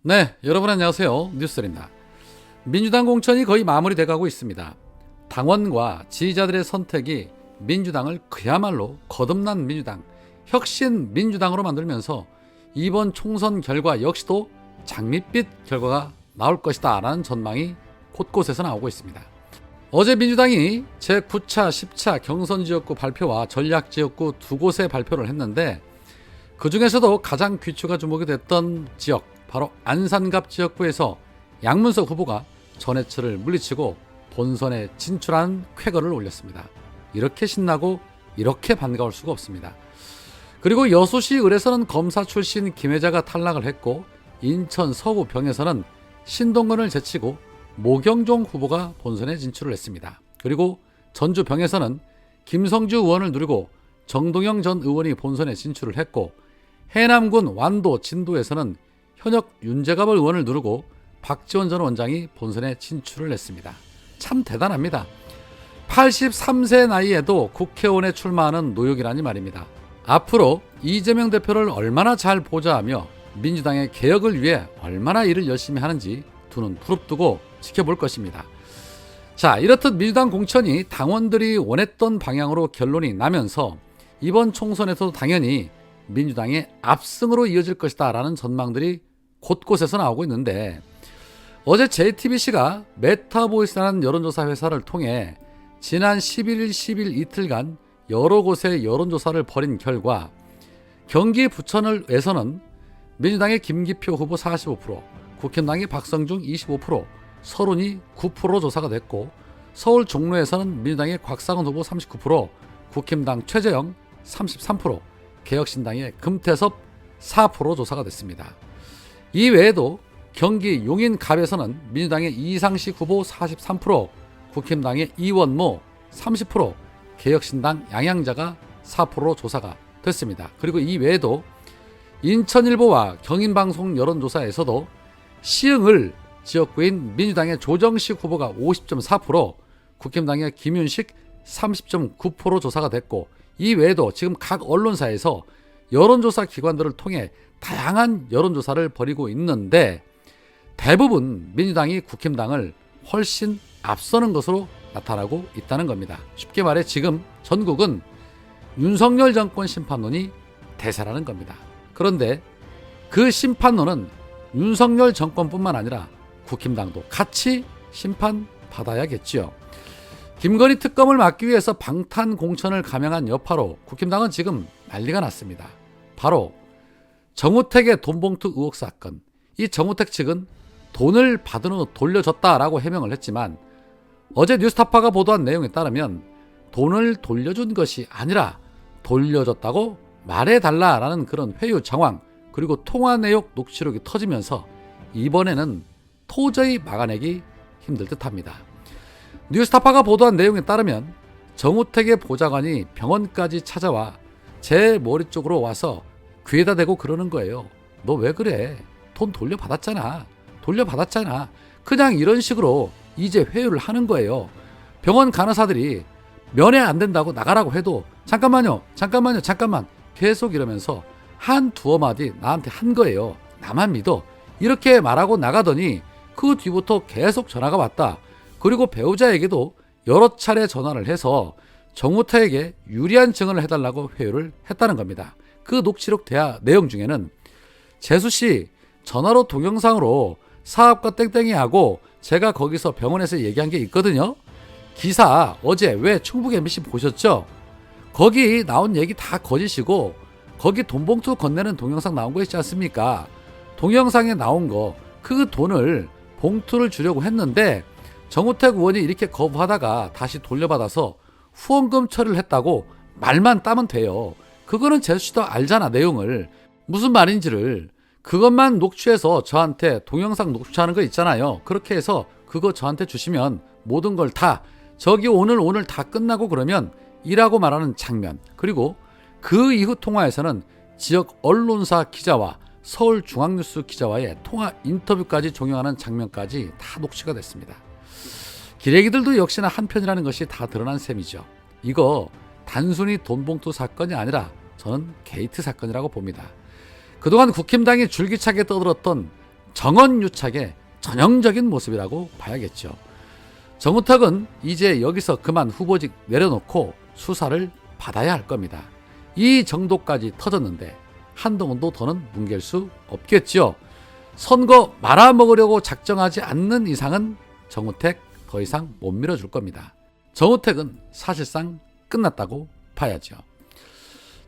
네, 여러분 안녕하세요. 뉴스입니다. 민주당 공천이 거의 마무리돼 가고 있습니다. 당원과 지지자들의 선택이 민주당을 그야말로 거듭난 민주당, 혁신 민주당으로 만들면서 이번 총선 결과 역시도 장밋빛 결과가 나올 것이다 라는 전망이 곳곳에서 나오고 있습니다. 어제 민주당이 제9차, 10차 경선지역구 발표와 전략지역구 두 곳의 발표를 했는데 그 중에서도 가장 귀추가 주목이 됐던 지역, 바로 안산갑 지역구에서 양문석 후보가 전해철을 물리치고 본선에 진출한 쾌거를 올렸습니다. 이렇게 신나고 이렇게 반가울 수가 없습니다. 그리고 여수시 을에서는 검사 출신 김혜자가 탈락을 했고, 인천 서구병에서는 신동건을 제치고 모경종 후보가 본선에 진출을 했습니다. 그리고 전주병에서는 김성주 의원을 누리고 정동영 전 의원이 본선에 진출을 했고, 해남군 완도 진도에서는 현역 윤재갑 의원을 누르고 박지원 전 원장이 본선에 진출을 했습니다. 참 대단합니다. 83세 나이에도 국회의원에 출마하는 노역이라니 말입니다. 앞으로 이재명 대표를 얼마나 잘 보좌하며 민주당의 개혁을 위해 얼마나 일을 열심히 하는지 두 눈 부릅뜨고 지켜볼 것입니다. 자, 이렇듯 민주당 공천이 당원들이 원했던 방향으로 결론이 나면서 이번 총선에서도 당연히 민주당의 압승으로 이어질 것이다 라는 전망들이 곳곳에서 나오고 있는데, 어제 JTBC가 메타보이스라는 여론조사 회사를 통해 지난 11일, 10일 이틀간 여러 곳의 여론조사를 벌인 결과 경기 부천을에서는 민주당의 김기표 후보 45%, 국힘당의 박성중 25%, 서른이 9%로 조사가 됐고, 서울 종로에서는 민주당의 곽상은 후보 39%, 국힘당 최재형 33%, 개혁신당의 금태섭 4% 조사가 됐습니다. 이 외에도 경기 용인갑에서는 민주당의 이상식 후보 43%, 국힘당의 이원모 30%, 개혁신당 양양자가 4%로 조사가 됐습니다. 그리고 이 외에도 인천일보와 경인방송 여론조사에서도 시흥을 지역구인 민주당의 조정식 후보가 50.4%, 국힘당의 김윤식 30.9% 조사가 됐고, 이 외에도 지금 각 언론사에서 여론조사 기관들을 통해 다양한 여론조사를 벌이고 있는데 대부분 민주당이 국힘당을 훨씬 앞서는 것으로 나타나고 있다는 겁니다. 쉽게 말해 지금 전국은 윤석열 정권 심판론이 대세라는 겁니다. 그런데 그 심판론은 윤석열 정권뿐만 아니라 국힘당도 같이 심판받아야겠지요. 김건희 특검을 막기 위해서 방탄 공천을 감행한 여파로 국힘당은 지금 난리가 났습니다. 바로 정우택의 돈봉투 의혹 사건. 이 정우택 측은 돈을 받은 후 돌려줬다라고 해명을 했지만 어제 뉴스타파가 보도한 내용에 따르면 돈을 돌려준 것이 아니라 돌려줬다고 말해달라라는 그런 회유 정황, 그리고 통화 내용 녹취록이 터지면서 이번에는 도저히 막아내기 힘들 듯합니다. 뉴스타파가 보도한 내용에 따르면 정우택의 보좌관이 병원까지 찾아와 제 머리 쪽으로 와서 귀에다 대고 그러는 거예요. 너 왜 그래? 돈 돌려받았잖아. 그냥 이런 식으로 이제 회유를 하는 거예요. 병원 간호사들이 면회 안 된다고 나가라고 해도 잠깐만 계속 이러면서 한 두어 마디 나한테 한 거예요. 나만 믿어. 이렇게 말하고 나가더니 그 뒤부터 계속 전화가 왔다. 그리고 배우자에게도 여러 차례 전화를 해서 정우택에게 유리한 증언을 해달라고 회유를 했다는 겁니다. 그 녹취록 대화 내용 중에는 재수씨 전화로 동영상으로 사업가 땡땡이하고 제가 거기서 병원에서 얘기한 게 있거든요. 기사 어제 왜 충북 MBC 보셨죠? 거기 나온 얘기 다 거짓이고 거기 돈봉투 건네는 동영상 나온 거 있지 않습니까? 동영상에 나온 거 그 돈을 봉투를 주려고 했는데 정우택 의원이 이렇게 거부하다가 다시 돌려받아서 후원금 처리를 했다고 말만 따면 돼요. 그거는 재수씨도 알잖아, 내용을. 무슨 말인지를. 그것만 녹취해서 저한테 동영상 녹취하는 거 있잖아요. 그렇게 해서 그거 저한테 주시면 모든 걸 다 저기 오늘 다 끝나고 그러면 이라고 말하는 장면, 그리고 그 이후 통화에서는 지역 언론사 기자와 서울중앙뉴스 기자와의 통화 인터뷰까지 종용하는 장면까지 다 녹취가 됐습니다. 기레기들도 역시나 한편이라는 것이 다 드러난 셈이죠. 이거 단순히 돈봉투 사건이 아니라 저는 게이트 사건이라고 봅니다. 그동안 국힘당이 줄기차게 떠들었던 정원유착의 전형적인 모습이라고 봐야겠죠. 정우택은 이제 여기서 그만 후보직 내려놓고 수사를 받아야 할 겁니다. 이 정도까지 터졌는데 한동훈도 더는 뭉갤 수 없겠죠. 선거 말아먹으려고 작정하지 않는 이상은 정우택 더 이상 못 밀어줄 겁니다. 정우택은 사실상 끝났다고 봐야죠.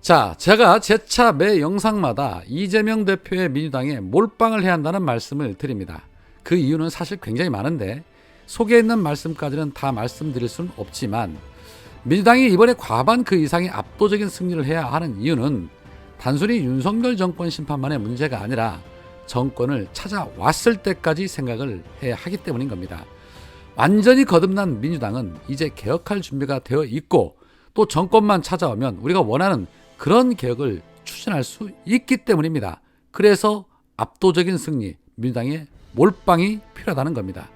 자, 제가 제차 매 영상마다 이재명 대표의 민주당에 몰빵을 해야 한다는 말씀을 드립니다. 그 이유는 사실 굉장히 많은데 속에 있는 말씀까지는 다 말씀드릴 수는 없지만, 민주당이 이번에 과반 그 이상의 압도적인 승리를 해야 하는 이유는 단순히 윤석열 정권 심판만의 문제가 아니라 정권을 찾아왔을 때까지 생각을 해야 하기 때문인 겁니다. 완전히 거듭난 민주당은 이제 개혁할 준비가 되어 있고, 또 정권만 찾아오면 우리가 원하는 그런 개혁을 추진할 수 있기 때문입니다. 그래서 압도적인 승리, 민주당의 몰빵이 필요하다는 겁니다.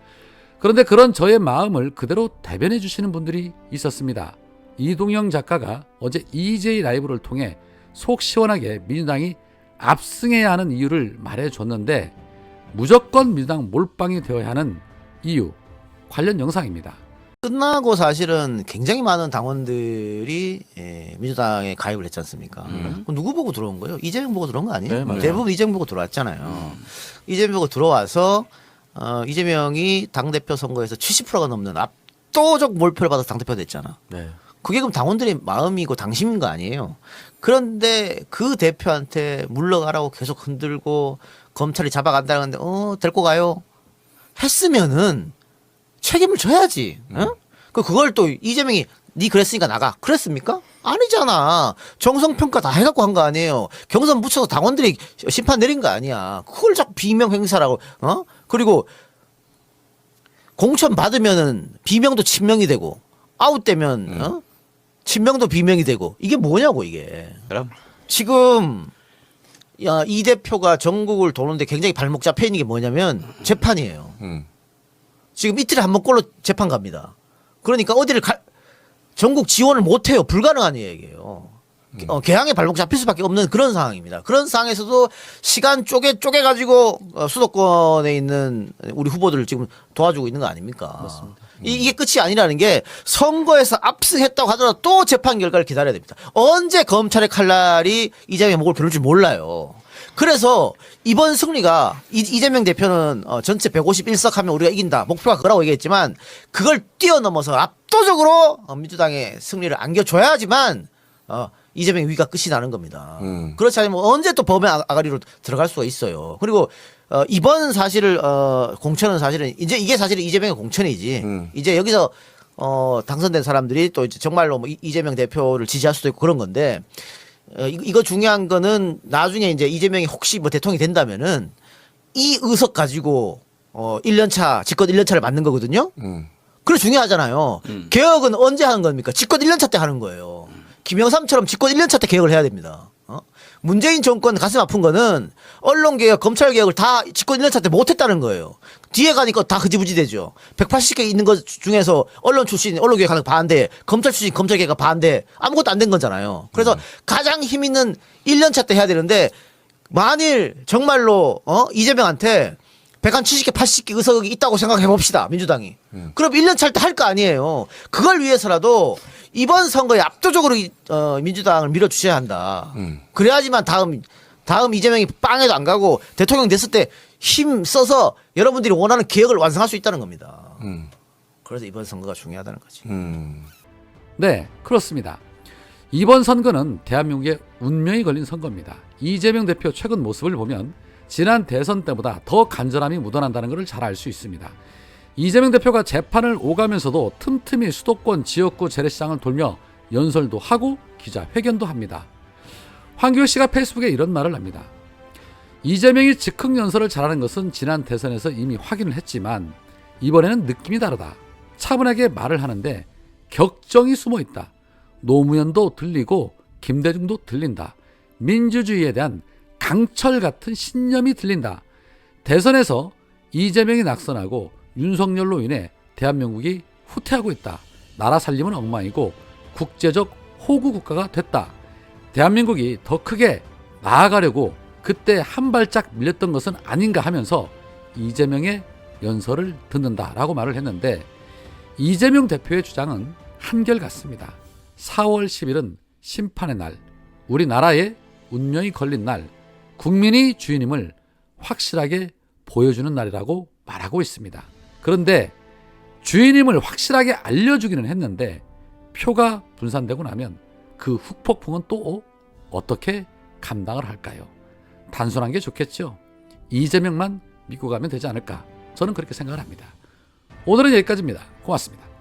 그런데 그런 저의 마음을 그대로 대변해 주시는 분들이 있었습니다. 이동영 작가가 어제 EJ 라이브를 통해 속 시원하게 민주당이 압승해야 하는 이유를 말해줬는데, 무조건 민주당 몰빵이 되어야 하는 이유 관련 영상입니다. 끝나고 사실은 굉장히 많은 당원들이 민주당에 가입을 했지 않습니까? 누구 보고 들어온 거예요? 이재명 보고 들어온 거 아니에요? 네, 대부분 이재명 보고 들어왔잖아요. 이재명 보고 들어와서 이재명이 당대표 선거에서 70%가 넘는 압도적 몰표를 받아서 당대표가 됐잖아. 네. 그게 그럼 당원들의 마음이고 당심인 거 아니에요? 그런데 그 대표한테 물러가라고 계속 흔들고 검찰이 잡아간다는데 데리고 가요 했으면은 책임을 져야지. 응? 그걸 또 이재명이 니 그랬으니까 나가. 그랬습니까? 아니잖아. 정성평가 다 해갖고 한 거 아니에요. 경선 붙여서 당원들이 심판 내린 거 아니야. 그걸 자꾸 비명 행사라고. 그리고 공천 받으면은 비명도 친명이 되고, 아웃되면 친명도 비명이 되고, 이게 뭐냐고 이게. 그럼 지금 이 대표가 전국을 도는데 굉장히 발목 잡혀 있는 게 뭐냐면 재판이에요. 지금 이틀에 한 번꼴로 재판 갑니다. 그러니까 어디를 전국 지원을 못 해요. 불가능한 얘기예요. 개항에 발목 잡힐 수밖에 없는 그런 상황입니다. 그런 상황에서도 시간 쪼개가지고 수도권에 있는 우리 후보들을 지금 도와주고 있는 거 아닙니까? 맞습니다. 이게 끝이 아니라는 게, 선거에서 압승했다고 하더라도 또 재판 결과를 기다려야 됩니다. 언제 검찰의 칼날이 이재명의 목을 베를 줄 몰라요. 그래서 이번 승리가 이재명 대표는 전체 151석 하면 우리가 이긴다, 목표가 그거라고 얘기했지만, 그걸 뛰어넘어서 압도적으로 민주당의 승리를 안겨줘야지만 이재명 위기가 끝이 나는 겁니다. 그렇지 않으면 언제 또 범의 아가리로 들어갈 수가 있어요. 그리고 이번 사실을 공천은 사실은 이게 사실은 이재명의 공천이지. 이제 여기서 당선된 사람들이 또 이제 정말로 뭐 이재명 대표를 지지할 수도 있고 그런 건데, 이거 중요한 거는 나중에 이제 이재명이 혹시 뭐 대통령이 된다면은 이 의석 가지고 1년차 집권 1년차를 맞는 거거든요. 그래 중요하잖아요. 개혁은 언제 하는 겁니까? 집권 1년차 때 하는 거예요. 김영삼처럼 집권 1년차 때 개혁을 해야 됩니다. 문재인 정권 가슴 아픈 거는 언론개혁, 검찰개혁을 다 집권 1년차 때 못했다는 거예요. 뒤에 가니까 다 흐지부지 되죠. 180개 있는 것 중에서 언론 출신 언론개혁 하는 거 반대, 검찰 출신 검찰개혁 반대, 아무것도 안 된 거잖아요. 그래서 가장 힘 있는 1년차 때 해야 되는데, 만일 정말로 이재명한테 170개, 80개 의석이 있다고 생각해 봅시다, 민주당이. 그럼 1년차 때 할 거 아니에요. 그걸 위해서라도 이번 선거에 압도적으로 민주당을 밀어주셔야 한다. 그래야지만 다음 이재명이 빵에도 안 가고 대통령 됐을 때 힘 써서 여러분들이 원하는 개혁을 완성할 수 있다는 겁니다. 그래서 이번 선거가 중요하다는 거지. 네, 그렇습니다. 이번 선거는 대한민국의 운명이 걸린 선거입니다. 이재명 대표 최근 모습을 보면 지난 대선 때보다 더 간절함이 묻어난다는 것을 잘 알 수 있습니다. 이재명 대표가 재판을 오가면서도 틈틈이 수도권 지역구 재래시장을 돌며 연설도 하고 기자회견도 합니다. 황교안 씨가 페이스북에 이런 말을 합니다. 이재명이 즉흥 연설을 잘하는 것은 지난 대선에서 이미 확인을 했지만 이번에는 느낌이 다르다. 차분하게 말을 하는데 격정이 숨어있다. 노무현도 들리고 김대중도 들린다. 민주주의에 대한 강철 같은 신념이 들린다. 대선에서 이재명이 낙선하고 윤석열로 인해 대한민국이 후퇴하고 있다. 나라 살림은 엉망이고 국제적 호구 국가가 됐다. 대한민국이 더 크게 나아가려고 그때 한 발짝 밀렸던 것은 아닌가 하면서 이재명의 연설을 듣는다라고 말을 했는데 이재명 대표의 주장은 한결같습니다. 4월 10일은 심판의 날, 우리나라의 운명이 걸린 날, 국민이 주인임을 확실하게 보여주는 날이라고 말하고 있습니다. 그런데 주인임을 확실하게 알려주기는 했는데 표가 분산되고 나면 그 후폭풍은 또 어떻게 감당을 할까요? 단순한 게 좋겠죠. 이재명만 믿고 가면 되지 않을까? 저는 그렇게 생각을 합니다. 오늘은 여기까지입니다. 고맙습니다.